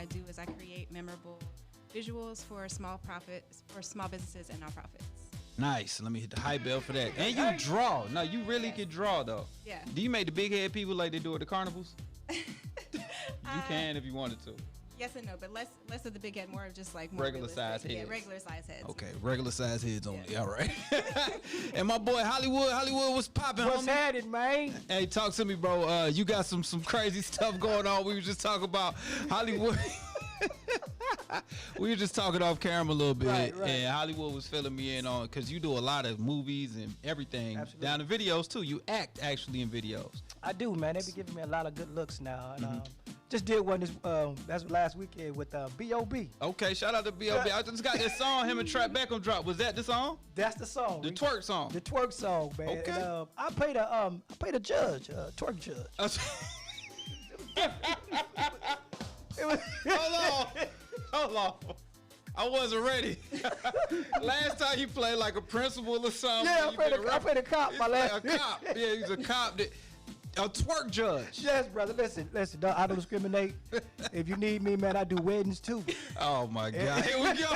I do is I create memorable visuals for small businesses and nonprofits. Nice. Let me hit the high bell for that. And you draw. No, you really can draw though. Yeah. Do you make the big head people like they do at the carnivals? You can if you wanted to. Yes and no, but less of the big head, more of just like more regular size heads. Yeah, regular size heads. Okay, regular size heads only. All right. And my boy Hollywood was popping. What's happening, man? Hey, talk to me, bro. You got some crazy stuff going on. We were just talking about Hollywood. We were just talking off camera a little bit, right. And Hollywood was filling me in on because you do a lot of movies and everything. Absolutely. Down to videos too. You act actually in videos. I do, man. They be giving me a lot of good looks now. And, just did one that's last weekend with B.O.B. Okay, shout out to B.O.B. I just got that song him and Trap Beckham dropped. Was that the song? That's the song. The twerk song. The twerk song, man. Okay. And, I paid a judge, twerk judge. Hold on. I wasn't ready. Last time you played like a principal or something. Yeah, I played a cop. A cop. Yeah, he's a cop. A twerk judge. Yes, brother. Listen. I don't discriminate. If you need me, man, I do weddings too. Oh my God. Here we go.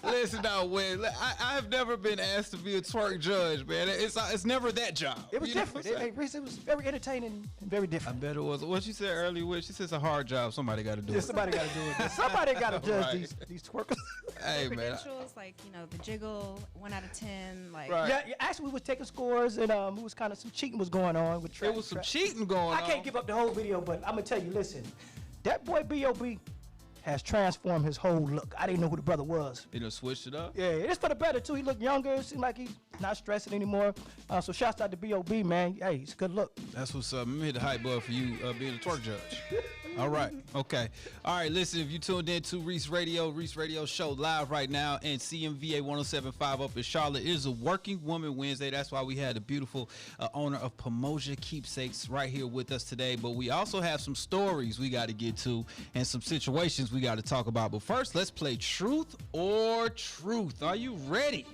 Listen now, I have never been asked to be a twerk judge, man. It's never that job. It was different. It was very entertaining and very different. I bet it was. What she said earlier, she said it's a hard job. Somebody got to do it. Somebody got to do it. Somebody got to judge these twerkers. Hey, man. Credentials, like, the jiggle, 1 out of 10. Like, right. Yeah, actually, we was taking scores, and it was kind of some cheating was going on with Trap. There was some cheating going on. I can't give up the whole video, but I'm going to tell you, listen, that boy B.O.B. has transformed his whole look. I didn't know who the brother was. He done switched it up? Yeah, it's for the better, too. He looked younger. It seemed like he's not stressing anymore. So shouts out to B.O.B., man. Hey, it's a good look. That's what's up. Let me hit the hype button for you being a twerk judge. All right. Okay. All right. Listen, if you tuned in to Reec Radio Show live right now, and CMVA 107.5 up in Charlotte, it is a Working Woman Wednesday. That's why we had the beautiful owner of Pomoja Keepsakes right here with us today. But we also have some stories we got to get to and some situations we got to talk about. But first, let's play Truth or Truth. Are you ready?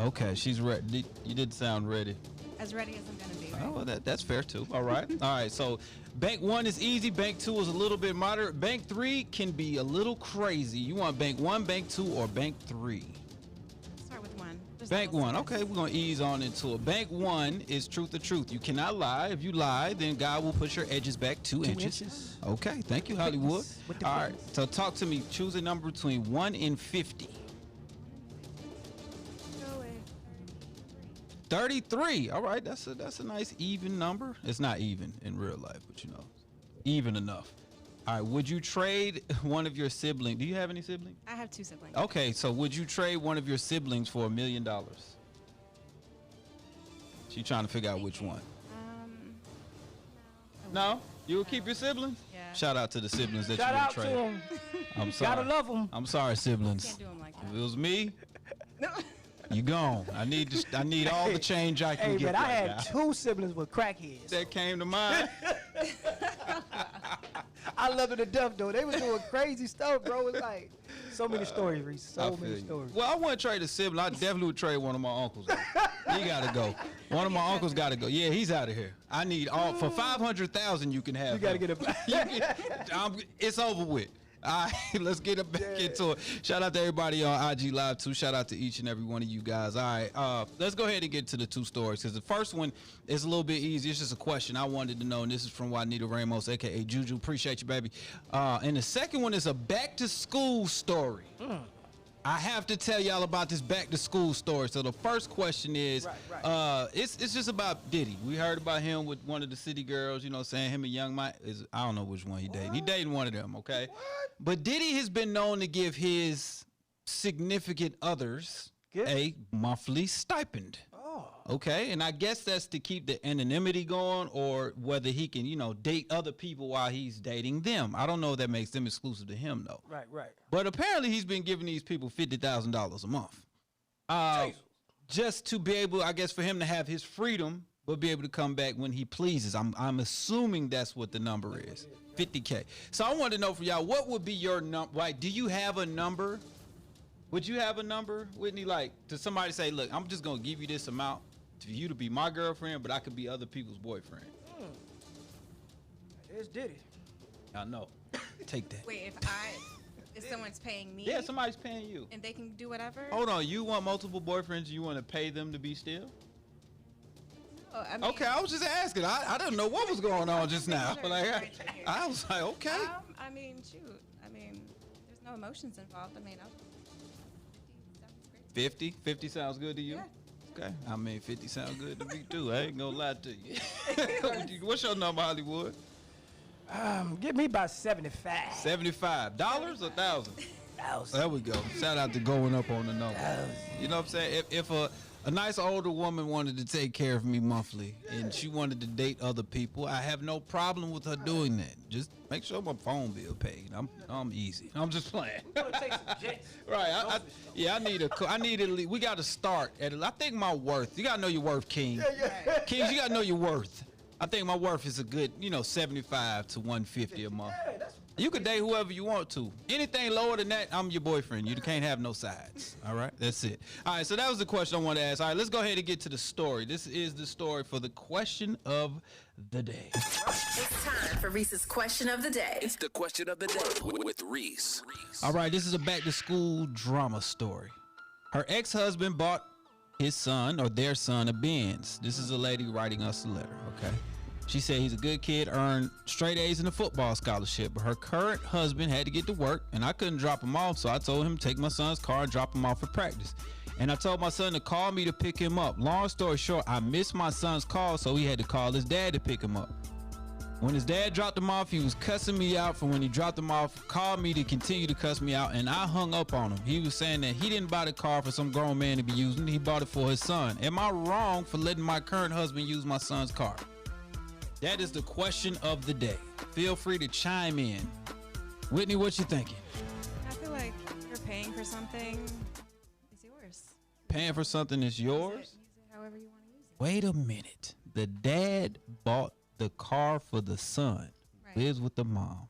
Okay, she's ready. You did sound ready. As ready as I'm going to be. Right? Oh, well, that's fair too. All right. All right. So bank 1 is easy. Bank 2 is a little bit moderate. Bank 3 can be a little crazy. You want bank 1, bank 2, or bank 3? Start with 1. Bank 1. Okay, we're going to ease on into it. Bank 1 is truth or truth. You cannot lie. If you lie, then God will push your edges back 2 inches. Okay. Thank you, Hollywood. All right. So talk to me. Choose a number between 1 and 50. 33. All right, that's a nice even number. It's not even in real life, but even enough. All right, would you trade one of your siblings? Do you have any siblings? I have 2 siblings. Okay, so would you trade one of your siblings for $1 million? She's trying to figure out which one. No? You will keep your siblings? Yeah. Shout out to the siblings that Shout you would out trade. to them. I'm sorry. Gotta love them. I'm sorry, siblings. Can't do them like that. If it was me, No. you gone. I need all the change I can Hey, get. man, I right had now. 2 siblings with crackheads. That came to mind. I love it to death, though. They was doing crazy stuff, bro. It's like so many stories, Reece. So many stories. Well, I wouldn't trade a sibling. I definitely would trade one of my uncles. He gotta go. One of my uncles gotta go. Yeah, he's out of here. I need all for 500,000. You can have. You gotta get it back. It's over with. All right, let's get it back into it. Shout out to everybody on IG Live too. Shout out to each and every one of you guys. All right, let's go ahead and get to the 2 stories because the first one is a little bit easy. It's just a question I wanted to know, and this is from Juanita Ramos, aka Juju. Appreciate you, baby. And the second one is a back to school story. I have to tell y'all about this back to school story. So the first question is, it's just about Diddy. We heard about him with one of the city girls, saying him and Young Mike I don't know which one he dated. He dated one of them, okay? What? But Diddy has been known to give his significant others a monthly stipend. Okay, and I guess that's to keep the anonymity going, or whether he can, date other people while he's dating them. I don't know if that makes them exclusive to him, though. Right. But apparently he's been giving these people $50,000 a month. Just to be able, I guess, for him to have his freedom, but be able to come back when he pleases. I'm assuming that's what the number is, $50K. So I want to know from y'all, what would be your number? Like, do you have a number? Would you have a number, Whitney? Like, to somebody say, look, I'm just going to give you this amount for you to be my girlfriend, but I could be other people's boyfriend. It's Diddy. I know. Take that. Wait, if someone's paying me, Yeah, somebody's paying you. and they can do whatever. Hold on, you want multiple boyfriends? You want to pay them to be still? Oh, I mean, Okay, I was just asking. I didn't know what was going on just now. Sure, Like, sure. I was like, okay. I mean, shoot. I mean, there's no emotions involved. I mean, 50 50 sounds good to you? Yeah. Okay. I mean, 50 sounds good to me too. I ain't gonna lie to you. What's your number, Hollywood? Give me about 75. $75 or 1,000? 1,000. There we go. Shout out to going up on the number. You know what I'm saying? If a nice older woman wanted to take care of me monthly and she wanted to date other people, I have no problem with her doing that. Just make sure my phone bill paid. I'm easy. I'm just playing. Right. I need at least, we got to start at, I think my worth, you got to know your worth, King. Yeah. Kings, you got to know your worth. I think my worth is a good, 75 to 150 a month. Yeah, You can date whoever you want to. Anything lower than that, I'm your boyfriend. You can't have no sides. All right? That's it. All right, so that was the question I wanted to ask. All right, let's go ahead and get to the story. This is the story for the question of the day. It's time for Reese's question of the day. It's the question of the day with Reese. All right, this is a back-to-school drama story. Her ex-husband bought his son or their son a Benz. This is a lady writing us a letter, okay? She said he's a good kid, earned straight A's in the football scholarship, but her current husband had to get to work, and I couldn't drop him off, so I told him to take my son's car and drop him off for practice. And I told my son to call me to pick him up. Long story short, I missed my son's call, so he had to call his dad to pick him up. When his dad dropped him off, he was cussing me out for when he dropped him off, called me to continue to cuss me out, and I hung up on him. He was saying that he didn't buy the car for some grown man to be using. He bought it for his son. Am I wrong for letting my current husband use my son's car? That is the question of the day. Feel free to chime in. Whitney, what you thinking? I feel like you're paying for something. It's yours. Paying for something is yours? Use it however you want to use it. Wait a minute. The dad bought the car for the son. Right. Lives with the mom.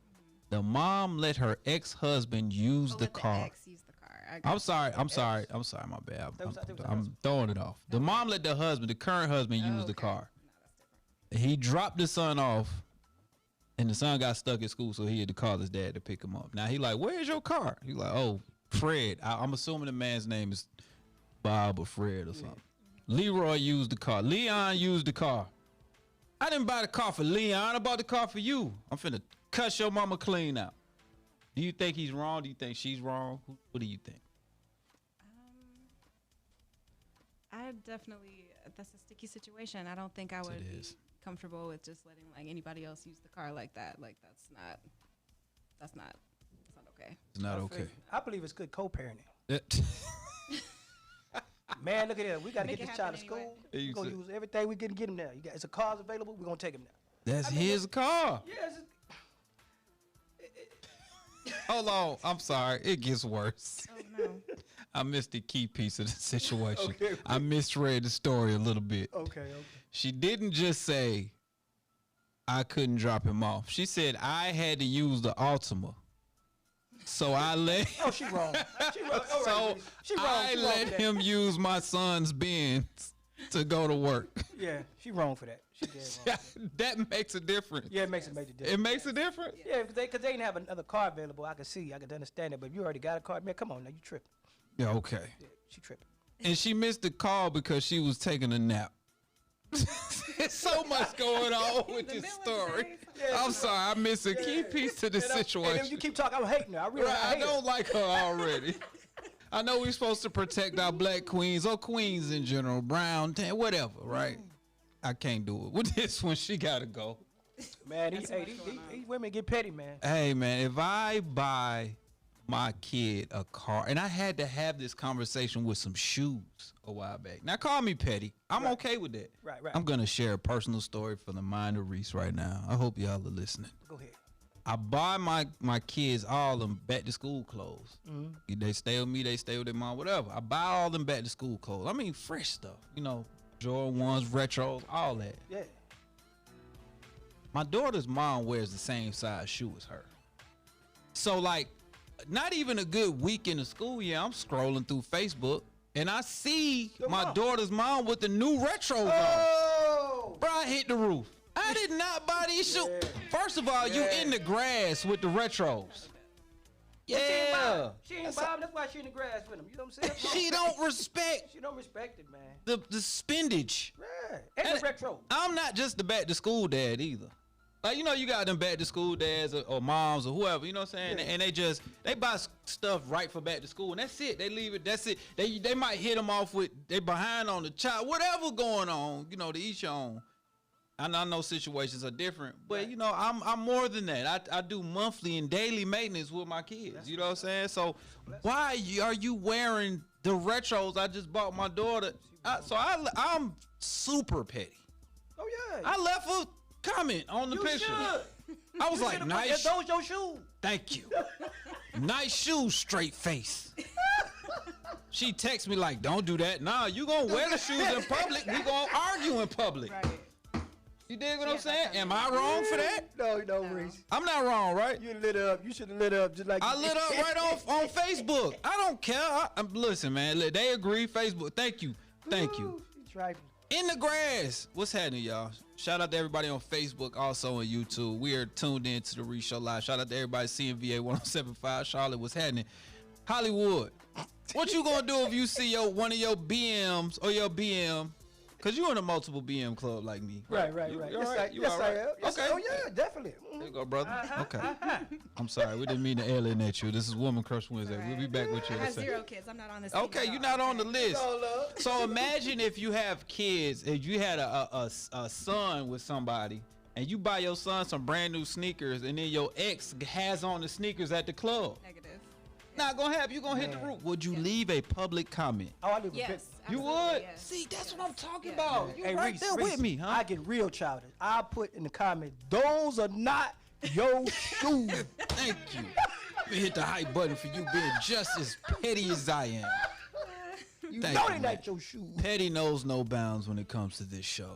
The mom let her ex-husband use the Let car. The ex use the car. I got I'm sorry, my bad. That was I'm throwing it off. The mom let the husband, the current husband, use the okay. car. No, that's different. He dropped the son off, and the son got stuck at school, so he had to call his dad to pick him up. Now he like, where's your car? He's like, oh, Fred. I'm assuming the man's name is Bob or Fred or something. Leroy used the car. Leon used the car. I didn't buy the car for Leon. I bought the car for you. I'm finna cuss your mama clean out. Do you think he's wrong? Do you think she's wrong? What do you think? I definitely, that's a sticky situation. I don't think I would be comfortable with just letting like anybody else use the car like that. Like that's not okay. It's not okay. I believe it's good co-parenting. Man, look at that. We got to Make get it this child to happen school. anyway. We're going to use everything we can get him now. It's a car's available. We're going to take him now. That's his car. Yes. Hold on. I'm sorry. It gets worse. Oh no. I missed the key piece of the situation. Okay. I misread the story a little bit. Okay. She didn't just say, I couldn't drop him off. She said, I had to use the Altima. So I let Oh, she wrong. She wrong. All so right, she wrong. I She wrong let for that. him use my son's Benz to go to work. Yeah, she wrong for that. She dead wrong. That makes a difference. Yeah, it makes a major difference. It makes a difference? Yeah, because they didn't have another car available. I could understand it. But if you already got a car, man, come on now, you tripping. Yeah, okay. Yeah, she tripping. And she missed the call because she was taking a nap. There's so much going on with this story. I'm sorry, I missed a key piece to the And situation. if you keep talking, I'm hating her. I really Right, I hate her. don't like her already. I know we're supposed to protect our black queens or queens in general, brown, tan, whatever, right? I can't do it. With this one, she gotta go. Man, That's these what's going on. women get petty, man. Hey, man, if I buy my kid a car, and I had to have this conversation with some shoes a while back. Now, call me petty. I'm okay with that. Right. I'm gonna share a personal story for the mind of Reese right now. I hope y'all are listening. Go ahead. I buy my kids all them back to school clothes. They stay with me, they stay with their mom, whatever. I buy all them back to school clothes. I mean fresh stuff, Jordan 1s, retros, all that. Yeah. My daughter's mom wears the same size shoe as her. So like, not even a good week in the school year, I'm scrolling through Facebook and I see Your my mom. daughter's mom with the new retros on. Oh! Bro, I hit the roof. I did not buy these shoes. First of all, you in the grass with the retros. Yeah. She ain't buy them. That's why she in the grass with them. You know what I'm saying? She don't respect. She don't respect it, man. The spendage. Yeah. And the retro. I'm not just the back to school dad either. Like, you know, you got them back to school dads or moms or whoever, you know what I'm saying? Yeah. And they buy stuff right for back to school, and that's it. They leave it, that's it. They might hit them off with, they behind on the child, whatever going on, you know, to each your own. I know situations are different, but, you know, I'm more than that. I do monthly and daily maintenance with my kids, you know what I'm saying? So why are you wearing the retros I just bought my daughter? I'm super petty. Oh, yeah. I left a comment on the picture. Should. I was like, nice. Those your shoes. Thank you. Nice shoes, straight face. She texts me like, don't do that. Nah, you gonna wear the shoes in public. We gonna argue in public. Right. You dig what I'm saying? Am I wrong for that? No, Reese. I'm not wrong, right? You lit up. You should have lit up just like I lit up right on Facebook. I don't care. Listen, man. They agree. Facebook. Thank you. In the grass. What's happening, y'all? Shout out to everybody on Facebook, also on YouTube. We are tuned in to the Reec Show Live. Shout out to everybody CMVA 1075 Charlotte. What's happening? Hollywood. What you gonna do if you see one of your BMs or your BM? Cause you in a multiple BM club like me. Right. Yes, I am. Okay. Oh yeah, definitely. There you go, brother. Okay. I'm sorry, we didn't mean to alienate you. This is Woman Crush Wednesday. Right. We'll be back with you. I have 0 kids. I'm not on this. Okay, you're not on the list. So imagine if you have kids, if you had a son with somebody, and you buy your son some brand new sneakers, and then your ex has on the sneakers at the club. Negative. Not gonna happen. You gonna hit the roof. Would you leave a public comment? Oh, I leave yes, a bit. You would? Yes. See, that's what I'm talking about. You hey, right Reece, there with me, huh? I get real childish. I put in the comment, those are not your shoes. Thank you. Let me hit the hype button for you being just as petty as I am. You know they not your shoes. Petty knows no bounds when it comes to this show.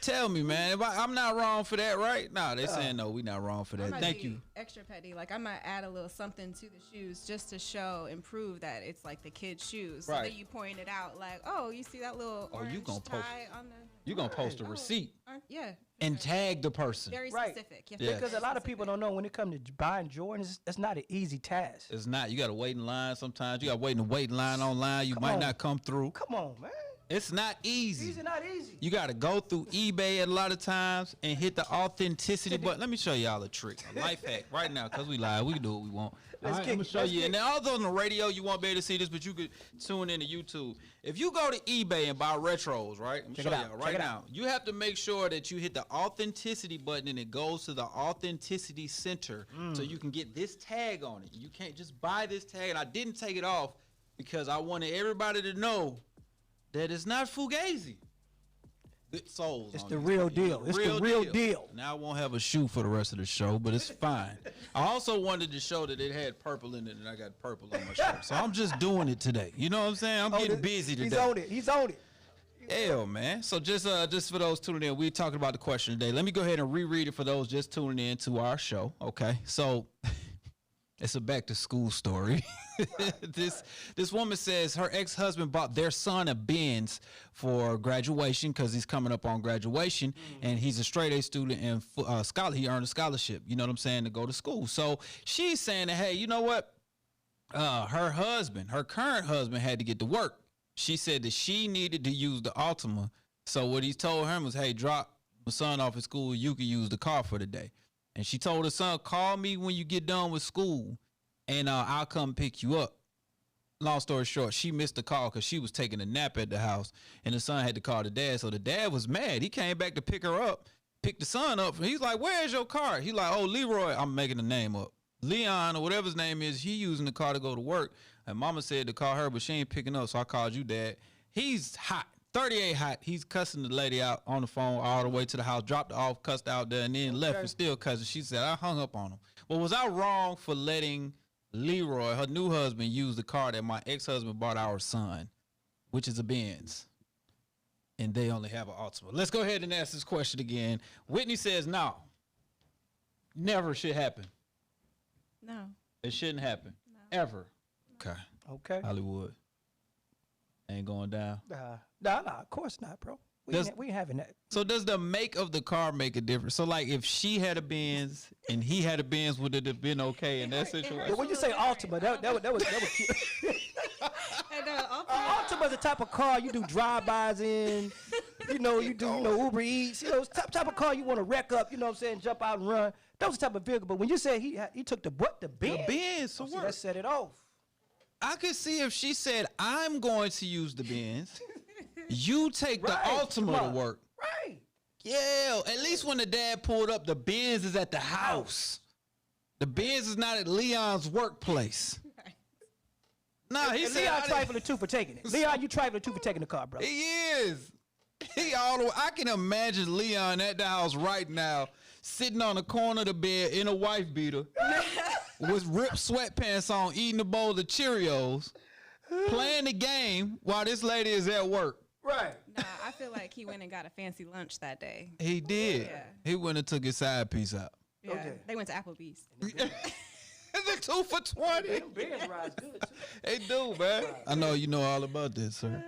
Tell me, man, I'm not wrong for that, right? Nah, they saying no, we not wrong for that. Thank you. Extra petty. Like, I might add a little something to the shoes just to show and prove that it's like the kid's shoes. So that you point it out like, oh, you see that little orange tie on the... You gonna post a receipt. Yeah. And tag the person. Very specific. Yeah. Because a lot of people don't know when it comes to buying Jordans, that's not an easy task. It's not. You got to wait in line sometimes. You got to wait in the waiting line online. You might not come through. Come on, man. It's not easy. It's not easy. You got to go through eBay a lot of times and hit the authenticity button. Let me show y'all a trick, a life hack right now, because we live. We can do what we want. I'm going to show you. And then although on the radio, you won't be able to see this, but you could tune in to YouTube. If you go to eBay and buy retros, right? I'm showing y'all right now. You have to make sure that you hit the authenticity button and it goes to the authenticity center so you can get this tag on it. You can't just buy this tag. And I didn't take it off because I wanted everybody to know that it's not fugazi. Good souls. It's the real deal. It's the real deal. Now I won't have a shoe for the rest of the show, but it's fine. I also wanted to show that it had purple in it, and I got purple on my shirt. So I'm just doing it today. You know what I'm saying? I'm getting busy today. He's on it. Hell, man. So just for those tuning in, we're talking about the question today. Let me go ahead and reread it for those just tuning in to our show. Okay. So it's a back to school story. This woman says her ex-husband bought their son a Benz for graduation because he's coming up on graduation, and he's a straight A student and he earned a scholarship, you know what I'm saying, to go to school. So she's saying that, hey, you know what? Her current husband had to get to work. She said that she needed to use the Altima. So what he told her was, hey, drop my son off at school. You can use the car for the day. And she told her son, call me when you get done with school, and I'll come pick you up. Long story short, she missed the call because she was taking a nap at the house, and the son had to call the dad. So the dad was mad. He came back to pick her up, pick the son up. He's like, where's your car? He's like, oh, Leroy. I'm making the name up. Leon or whatever his name is, he using the car to go to work. And mama said to call her, but she ain't picking up, so I called you, Dad. He's hot. 38 hot. He's cussing the lady out on the phone all the way to the house, dropped her off, cussed out there, and then left and still cussing. She said, I hung up on him. Well, was I wrong for letting Leroy, her new husband, use the car that my ex-husband bought our son, which is a Benz? And they only have an Altima. Let's go ahead and ask this question again. Whitney says, no. Never should happen. No. It shouldn't happen. No. Ever. Okay. Okay. Hollywood. Ain't going down. Nah, of course not, bro. We ain't having that. So does the make of the car make a difference? So like if she had a Benz and he had a Benz, would it have been okay in that situation? But when you say Altima, that was cute. Altima's the type of car you do drive-bys in. You do Uber Eats. Type of car you want to wreck up. You know what I'm saying? Jump out and run. That was the type of vehicle. But when you said he took the Benz. The Benz. So that set it off. I could see if she said, "I'm going to use the Benz. You take the Altima to work." Right. Yeah. At least when the dad pulled up, the Benz is at the house. The Benz is not at Leon's workplace. Nah, he said Leon trifling too for taking it. Leon, you trifling too for taking the car, bro. He is. He all the way. I can imagine Leon at the house right now, sitting on the corner of the bed in a wife beater, with ripped sweatpants on, eating a bowl of Cheerios, playing the game while this lady is at work. Right. Nah, I feel like he went and got a fancy lunch that day. He did. Yeah. He went and took his side piece out. Yeah, Okay. they went to Applebee's. The 2 for $20. Benz rides good too. They do, man. I know you know all about this, sir.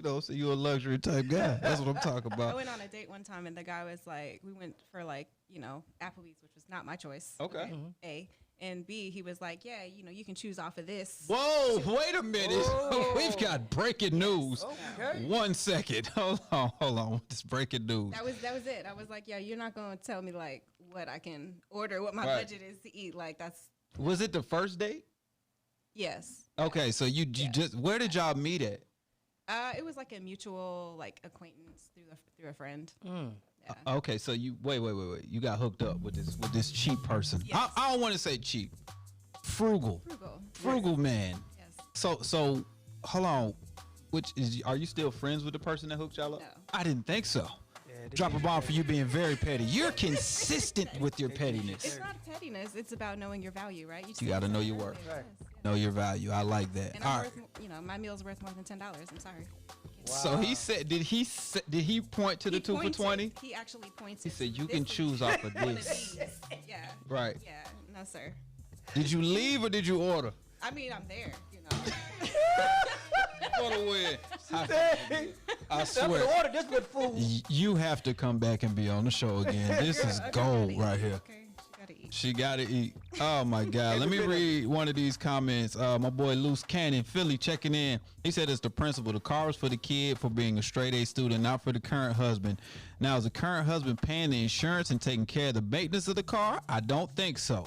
So you're a luxury type guy. That's what I'm talking I about. went on a date one time, and the guy was like, we went for Applebee's, which was not my choice. Okay. A. And B, he was like, yeah, you can choose off of this. Whoa, wait a minute. Whoa. We've got breaking news. Okay. 1 second. Hold on. This breaking news. That was it. I was like, yeah, you're not going to tell me, like, what I can order, what my Right. budget is to eat. Like, that's... Was it the first date? Yes. Okay, so you just, where did y'all meet at? It was like a mutual, acquaintance through a friend. Yeah. Okay, so you, wait. You got hooked up with this cheap person. Yes. I don't want to say cheap. Frugal man. Yes. So hold on. Are you still friends with the person that hooked y'all up? No. I didn't think so. Yeah, Drop a bomb for you being very petty. You're consistent with your pettiness. It's not pettiness. It's about knowing your value, right? You got to know your worth. Right. Know your value. I like that. And All I'm right. worth, my meal's worth more than $10. I'm sorry. So he said, did he point to the 2 for $20? He actually pointed. He said, you This can is choose off of one this. these. Yeah. Right. Yeah. No, sir. Did you leave or did you order? I mean, I'm there. For the win. I I'm swear. gonna order this good food. You have to come back and be on the show again. This is gold right here. Okay. She gotta eat. She gotta eat. Oh my God. Let me read one of these comments. My boy Loose Cannon, Philly, checking in. He said it's the principle. The car is for the kid for being a straight A student, not for the current husband. Now, is the current husband paying the insurance and taking care of the maintenance of the car? I don't think so.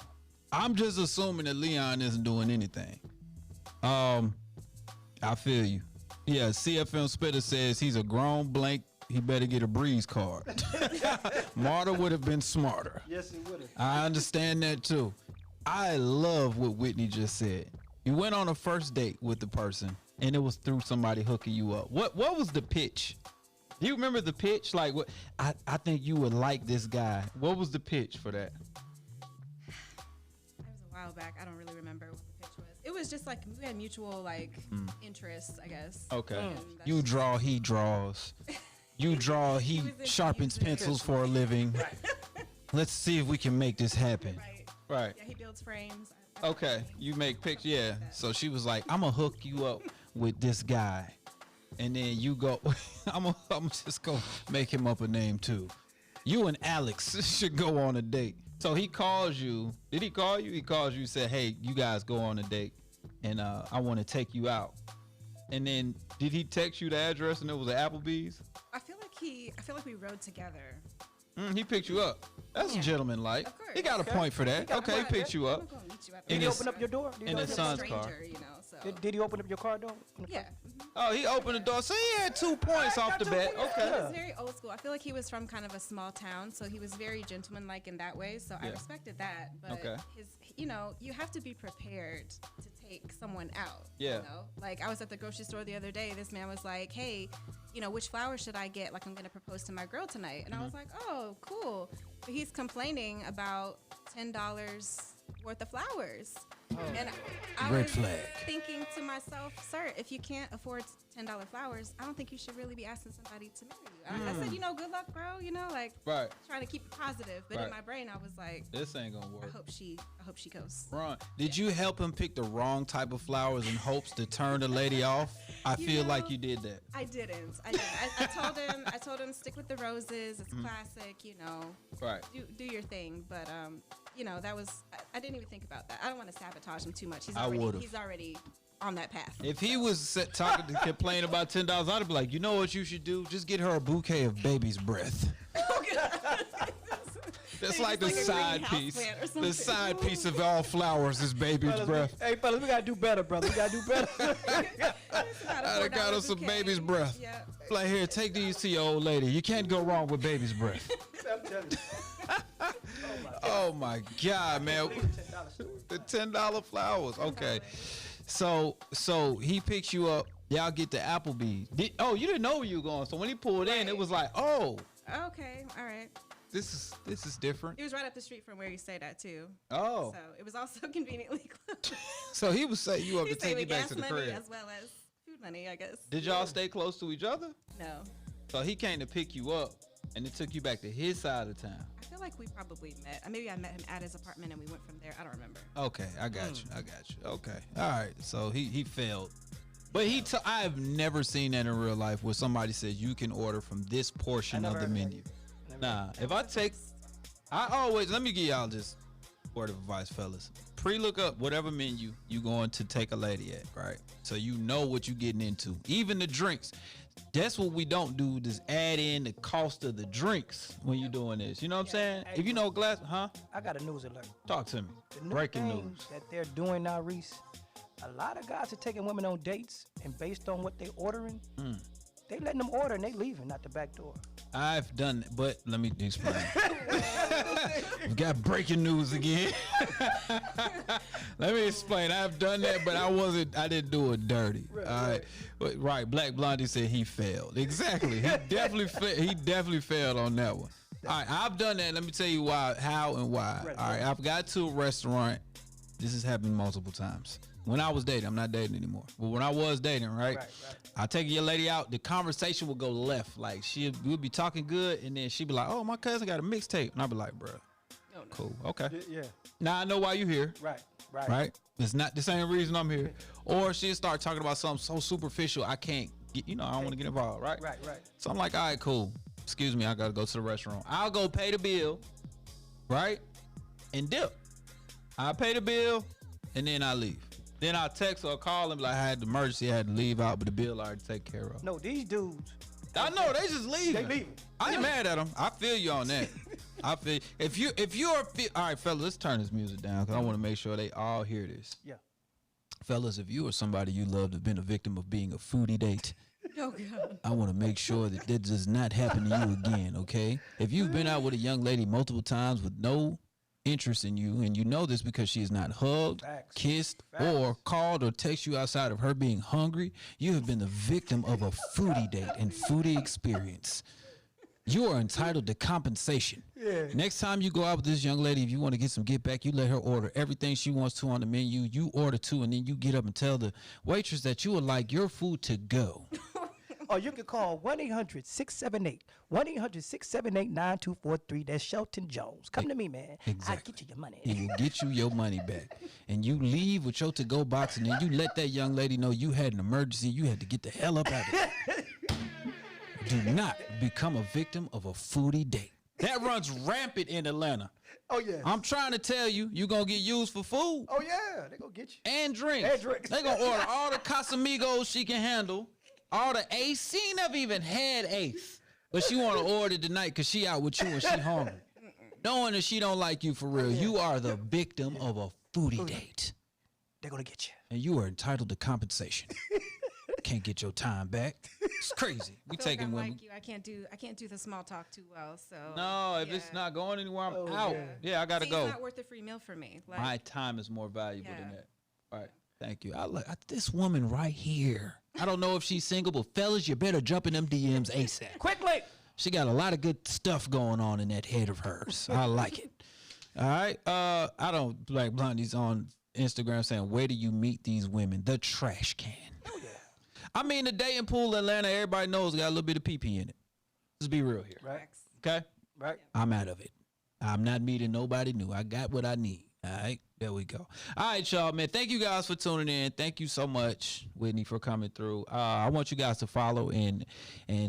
I'm just assuming that Leon isn't doing anything. I feel you. Yeah, CFM Spitter says he's a grown blank. He better get a Breeze card. Marta would have been smarter. Yes, it would have. I understand that too. I love what Whitney just said. You went on a first date with the person, and it was through somebody hooking you up. What was the pitch? Do you remember the pitch? Like, what? I think you would like this guy. What was the pitch for that? It was a while back. I don't really remember what the pitch was. It was just like we had mutual interests, I guess. Okay. And that's You draw, he draws. You draw, he was into sharpens music. pencils for a living. Let's see if we can make this happen. Right. Yeah, he builds frames. I Okay, you make pictures. Yeah. So she was like, I'm gonna hook you up with this guy. And then you go, I'm just gonna make him up a name too. You and Alex should go on a date. So he calls you. Did he call you? He calls you, said, hey, you guys go on a date. And I want to take you out. And then did he text you the address and it was at Applebee's? I feel like we rode together. He picked you up. That's Yeah. gentleman-like. Of course. He got a point for that. got a Okay, he point. picked you I'm up. not gonna meet you at In Did he his- open up your door? in his son's car. So. Did he open up your car door? Yeah. Oh, he opened the door. So he had 2 points off the bat. He Okay. was very old school. I feel like he was from kind of a small town, so he was very gentlemanlike in that way. So I Yeah. respected that. But Okay. you have to be prepared to take someone out. Yeah. Like I was at the grocery store the other day. This man was like, "Hey, which flowers should I get? Like I'm gonna propose to my girl tonight." And I was like, "Oh, cool." But he's complaining about $10 worth of flowers. And I Red was flag. thinking to myself, sir, if you can't afford $10 flowers, I don't think you should really be asking somebody to marry you. I said, good luck, bro. Right. Trying to keep it positive. But Right. in my brain, I was like, This ain't gonna I work. hope she goes. Ron, did you help him pick the wrong type of flowers in hopes to turn the lady off? I feel like you did that. I didn't. I told him stick with the roses. It's classic, you know. Right. Do your thing, but you know, that was I didn't even think about that. I don't want to sabotage him too much. He's already on that path. If he was talking to complain about $10, I'd be like, you know what you should do? Just get her a bouquet of baby's breath. That's like the side piece. The side piece of all flowers is baby's breath. Hey, fellas, we gotta do better, brother. We gotta do better. I got us some baby's breath. Yeah. Like, here, take these to your old lady. You can't go wrong with baby's breath. I'm telling you. Oh my God, man. The $10 flowers. Okay. So he picks you up. Y'all get to Applebee's. You didn't know where you were going. So when he pulled in, it was like, oh. Okay, all right. This is different. It was right up the street from where you stayed at too. Oh. So it was also conveniently close. So he was setting you up to He take saved you back gas to the money crib. as well as food money, I guess. Did y'all stay close to each other? No. So he came to pick you up, and it took you back to his side of town. I feel like we probably met. Maybe I met him at his apartment and we went from there. I don't remember. Okay, I got you. Okay, all right. So he failed, but I've never seen that in real life where somebody says you can order from this portion of the menu. Nah, if let me give y'all just word of advice, fellas. Pre-look up whatever menu you going to take a lady at, right? So you know what you getting into. Even the drinks. That's what we don't do, just add in the cost of the drinks when you're doing this. You know what I'm saying? If you know glass, I got a news alert. Talk to me. The new Breaking things news. that they're doing now, Reese, a lot of guys are taking women on dates, and based on what they ordering, they letting them order and they leaving out the back door. I've done it, but let me explain. We got breaking news again. Let me explain. I've done that, but I didn't do it dirty. All right. But, right. Black Blondie said he failed. Exactly. He definitely failed on that one. All right. I've done that. Let me tell you why, how and why. All right. I've got to a restaurant. This has happened multiple times. When I was dating, I'm not dating anymore. But when I was dating, right? I take your lady out. The conversation would go left. Like we'll be talking good, and then she'd be like, "Oh, my cousin got a mixtape," and I'd be like, "Bro, cool, okay." Yeah. Now I know why you here. Right. It's not the same reason I'm here. Or she'll start talking about something so superficial I can't get. I don't want to get involved. Right. So I'm like, all right, cool. Excuse me, I gotta go to the restaurant. I'll go pay the bill, right, and dip. I pay the bill, and then I leave. Then I'll text or call and be like, I had the emergency, I had to leave out, but the bill I already take care of. No, these dudes. I know, they just leaving. They leaving. I ain't mad at them. I feel you on that. I feel all right, fellas, let's turn this music down because I want to make sure they all hear this. Yeah. Fellas, if you or somebody you loved have been a victim of being a foodie date, Oh God. I want to make sure that does not happen to you again, okay? If you've been out with a young lady multiple times with no interest in you, and you know this because she is not hugged, kissed, or called or text you outside of her being hungry, you have been the victim of a foodie date and foodie experience. You are entitled to compensation. Yeah. Next time you go out with this young lady, if you want to get some get back, you let her order everything she wants to on the menu. You order two, and then you get up and tell the waitress that you would like your food to go. Or you can call 1-800-678-9243. That's Shelton Jones. Come to me, man. Exactly. I'll get you your money. He will get you your money back. And you leave with your to-go box, and then you let that young lady know you had an emergency. You had to get the hell up out of there. Do not become a victim of a foodie date. That runs rampant in Atlanta. Oh, yeah. I'm trying to tell you, you're going to get used for food. Oh, yeah. They're going to get you. And drinks. They're going to order all the Casamigos she can handle. All the Ace. She never even had Ace. But she want to order tonight because she out with you and she hungry. Knowing that she don't like you for real. You are the victim of a foodie date. They're going to get you. And you are entitled to compensation. Can't get your time back. It's crazy. We taking women. Like you. I can't do the small talk too well. So No, if it's not going anywhere, I'm out. Yeah, I gotta See, go. It's not worth the free meal for me. Like, My time is more valuable than that. All right. Thank you. This woman right here. I don't know if she's single, but fellas, you better jump in them DMs ASAP. Quickly. She got a lot of good stuff going on in that head of hers. I like it. All right. I don't Black Blondie's on Instagram saying, where do you meet these women? The trash can. Oh, yeah. I mean, the dating pool in Atlanta, everybody knows got a little bit of pee-pee in it. Let's be real here. Right. Okay? Right. I'm out of it. I'm not meeting nobody new. I got what I need. All right? There we go. All right, y'all, man. Thank you guys for tuning in. Thank you so much, Whitney, for coming through. I want you guys to follow and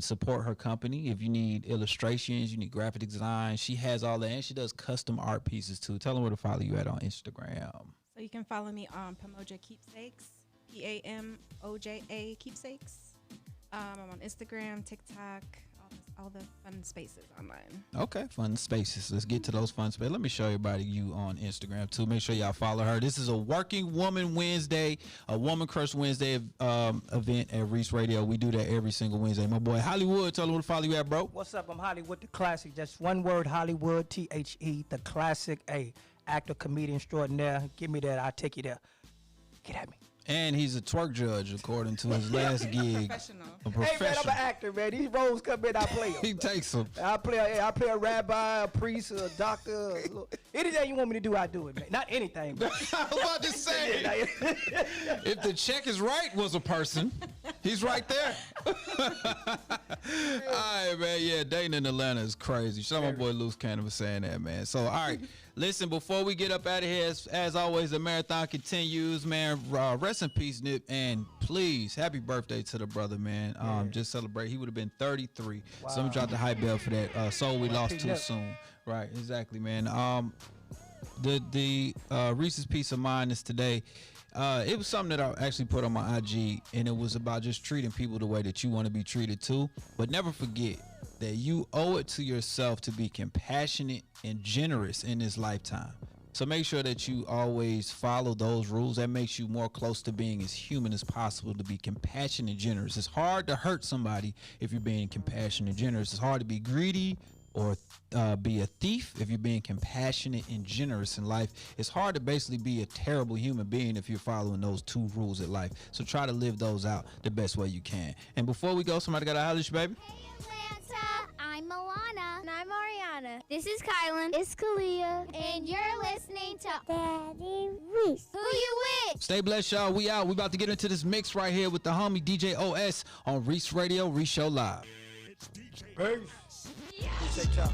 support her company. If you need illustrations, you need graphic design, she has all that, and she does custom art pieces too. Tell them where to follow you at on Instagram. So you can follow me on Pamoja Keepsakes, PAMOJA Keepsakes. I'm on Instagram, TikTok, all the fun spaces online. Okay, fun spaces. Let's get to those fun spaces. Let me show everybody you on Instagram too. Make sure y'all follow her. This is a Working Woman Wednesday, a Woman Crush Wednesday event at Reec Radio. We do that every single Wednesday. My boy Hollywood, tell them where to follow you at, bro. What's up? I'm Hollywood, the classic. Just one word, Hollywood, THE, the classic. Actor, comedian extraordinaire. Give me that. I'll take you there. Get at me. And he's a twerk judge, according to his last gig. Professional. A Hey, man, I'm professional. an actor, man. These roles come in, I play them. He takes them. I play a rabbi, a priest, a doctor. Anything you want me to do, I do it, man. Not anything, but I was about to say, if the check is right, was a person, he's right there. All right, man. Yeah, dating in Atlanta is crazy. Shout out my boy Loose Cannon for saying that, man. So, all right. Listen, before we get up out of here, as always, the marathon continues, man. Rest in peace, Nip, and please, happy birthday to the brother, man. Just celebrate. He would have been 33. Wow. Someone dropped the hype bell for that. Soul we lost too soon. Right, exactly, man. The Reese's Peace of Mind is today. It was something that I actually put on my IG, and it was about just treating people the way that you want to be treated too. But never forget that you owe it to yourself to be compassionate and generous in this lifetime. So make sure that you always follow those rules. That makes you more close to being as human as possible, to be compassionate and generous. It's hard to hurt somebody if you're being compassionate and generous. It's hard to be greedy or be a thief if you're being compassionate and generous in life. It's hard to basically be a terrible human being if you're following those two rules in life. So try to live those out the best way you can. And before we go, somebody got to holler at you, baby. I'm Milana. And I'm Ariana. This is Kylan. It's Kalia. And you're listening to Daddy Reece. Who you with? Stay blessed, y'all. We out. We about to get into this mix right here with the homie DJ OS on Reec Radio, Reec Show Live. Peace. Appreciate y'all.